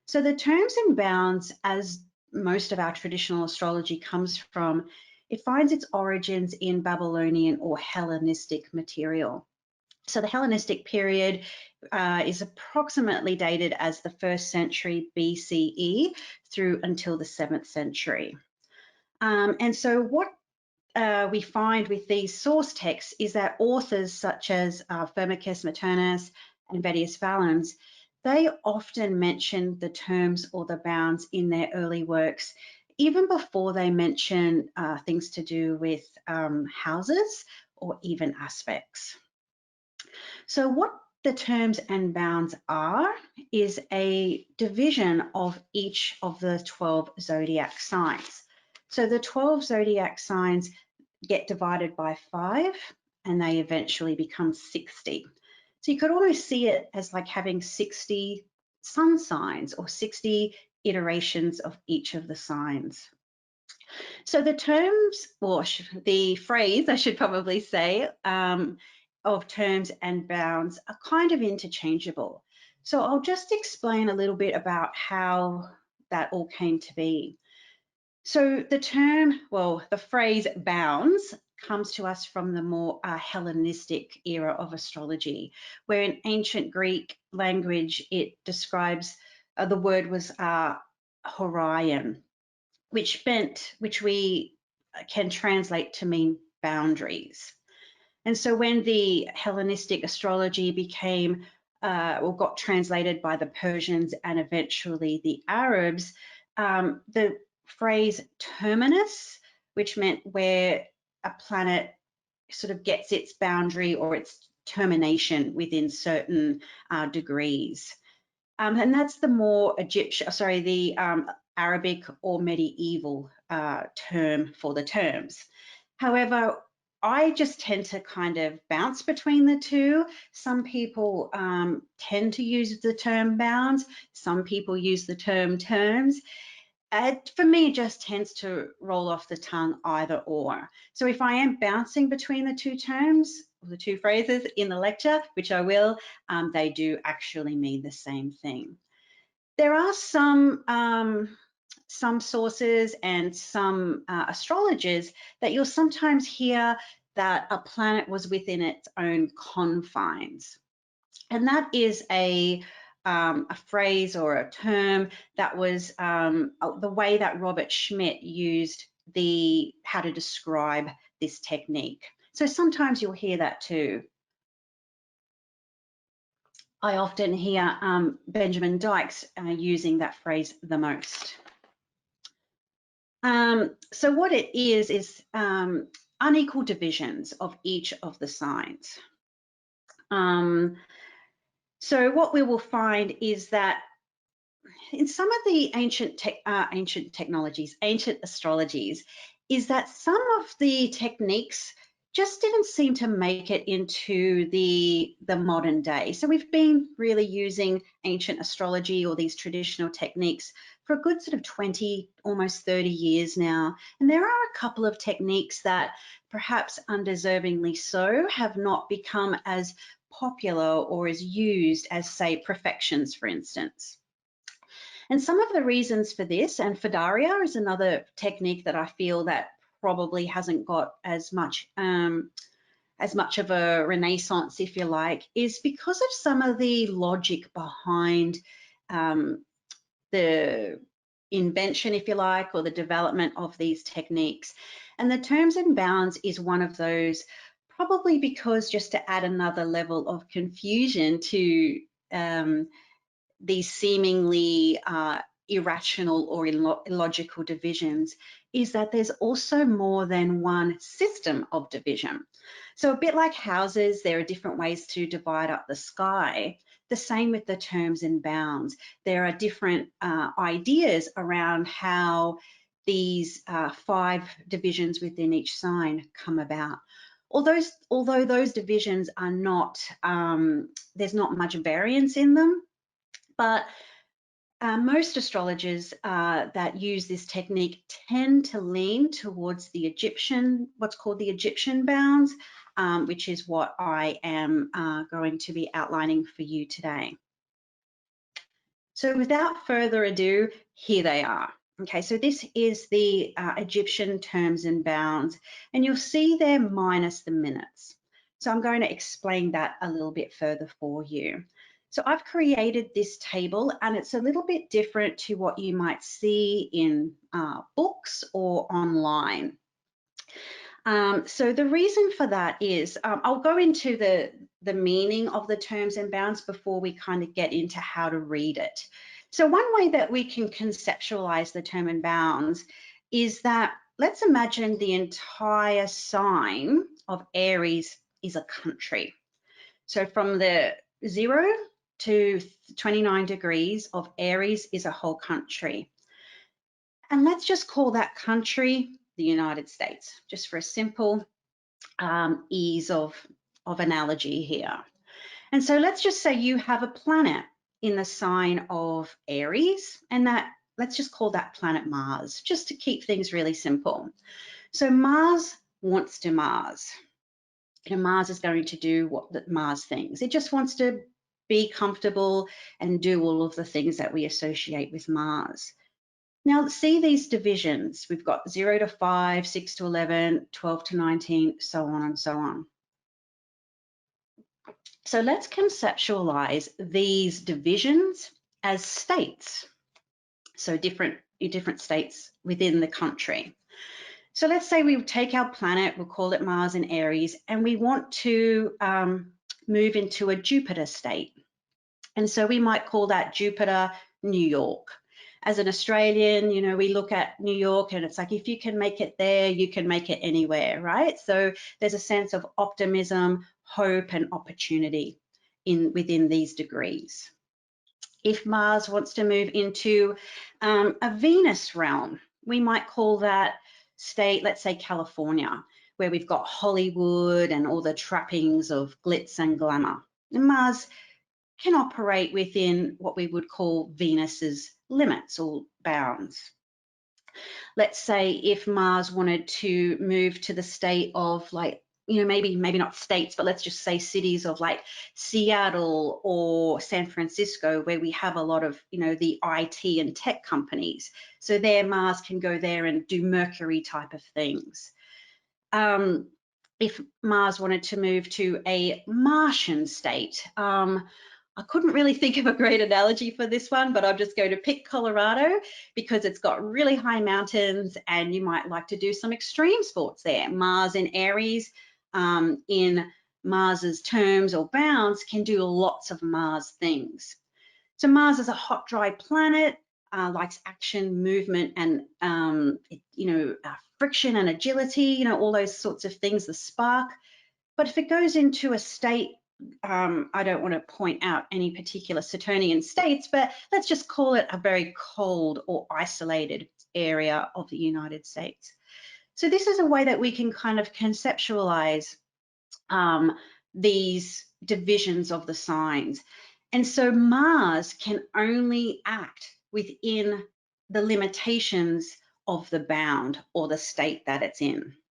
So the terms and bounds, as most of our traditional astrology comes from, it finds its origins in Babylonian or Hellenistic material. So the Hellenistic period is approximately dated as the 1st century BCE through until the 7th century. And so what we find with these source texts is that authors such as Firmicus Maternus and Vettius Valens, they often mention the terms or the bounds in their early works, even before they mention things to do with houses or even aspects. So what the terms and bounds are is a division of each of the 12 zodiac signs. So the 12 zodiac signs get divided by 5 and they eventually become 60. So you could almost see it as like having 60 sun signs or 60 iterations of each of the signs. So the terms, or the phrase, I should probably say, of terms and bounds are kind of interchangeable. So I'll just explain a little bit about how that all came to be. So the term, well, the phrase bounds comes to us from the more Hellenistic era of astrology, where in ancient Greek language, it describes, the word was horion, which we can translate to mean boundaries. And so when the Hellenistic astrology became or got translated by the Persians and eventually the Arabs, the phrase terminus, which meant where a planet sort of gets its boundary or its termination within certain degrees. And that's the more Arabic or medieval term for the terms. However, I just tend to kind of bounce between the two. Some people tend to use the term bounds. Some people use the term terms. For me, it just tends to roll off the tongue either or. So if I am bouncing between the two terms, or the two phrases in the lecture, which I will, they do actually mean the same thing. There are some sources and some astrologers that you'll sometimes hear that a planet was within its own confines. And that is a phrase or a term that was the way that Robert Schmidt used how to describe this technique. So sometimes you'll hear that too. I often hear Benjamin Dykes using that phrase the most. So what it is unequal divisions of each of the signs. So what we will find is that in some of the ancient technologies, ancient astrologies, is that some of the techniques just didn't seem to make it into the modern day. So we've been really using ancient astrology or these traditional techniques for a good sort of 20, almost 30 years now. And there are a couple of techniques that perhaps undeservingly so have not become as popular or as used as, say, profections, for instance. And some of the reasons for this, and Fedaria is another technique that I feel that probably hasn't got as much of a renaissance, if you like, is because of some of the logic behind the invention, if you like, or the development of these techniques. And the terms and bounds is one of those, probably because just to add another level of confusion to these seemingly irrational or illogical divisions, is that there's also more than one system of division. So a bit like houses, there are different ways to divide up the sky. The same with the terms and bounds. There are different ideas around how these 5 divisions within each sign come about. Although those divisions are not, there's not much variance in them, but most astrologers that use this technique tend to lean towards the Egyptian, what's called the Egyptian bounds, which is what I am going to be outlining for you today. So without further ado, here they are. Okay, so this is the Egyptian terms and bounds, and you'll see they're minus the minutes. So I'm going to explain that a little bit further for you. So I've created this table, and it's a little bit different to what you might see in books or online. So the reason for that is, I'll go into the meaning of the terms and bounds before we kind of get into how to read it. So one way that we can conceptualize the term and bounds is that, let's imagine the entire sign of Aries is a country. So from the 0 to 29 degrees of Aries is a whole country. And let's just call that country the United States, just for a simple ease of analogy here. And so let's just say you have a planet in the sign of Aries, and that, let's just call that planet Mars, just to keep things really simple. So Mars wants to Mars. You know, Mars is going to do what Mars thinks. It just wants to be comfortable and do all of the things that we associate with Mars. Now, see these divisions. We've got 0 to 5, 6 to 11, 12 to 19, so on and so on. So let's conceptualize these divisions as states. So different states within the country. So let's say we take our planet, we'll call it Mars in Aries, and we want to move into a Jupiter state. And so we might call that Jupiter, New York. As an Australian, you know, we look at New York and it's like, if you can make it there, you can make it anywhere, right? So there's a sense of optimism, hope, and opportunity within these degrees. If Mars wants to move into a Venus realm, we might call that state, let's say California, where we've got Hollywood and all the trappings of glitz and glamour. And Mars can operate within what we would call Venus's limits or bounds. Let's say if Mars wanted to move to the state of, like, you know, maybe not states, but let's just say cities of like Seattle or San Francisco, where we have a lot of, you know, the IT and tech companies. So there, Mars can go there and do Mercury type of things. If Mars wanted to move to a Martian state, I couldn't really think of a great analogy for this one, but I'm just going to pick Colorado because it's got really high mountains and you might like to do some extreme sports there. Mars in Aries, in Mars's terms or bounds, can do lots of Mars things. So Mars is a hot, dry planet, likes action, movement, and friction and agility, you know, all those sorts of things, the spark. But if it goes into a state, I don't want to point out any particular Saturnian states, but let's just call it a very cold or isolated area of the United States. So this is a way that we can kind of conceptualize these divisions of the signs. And so Mars can only act within the limitations of the bound or the state that it's in.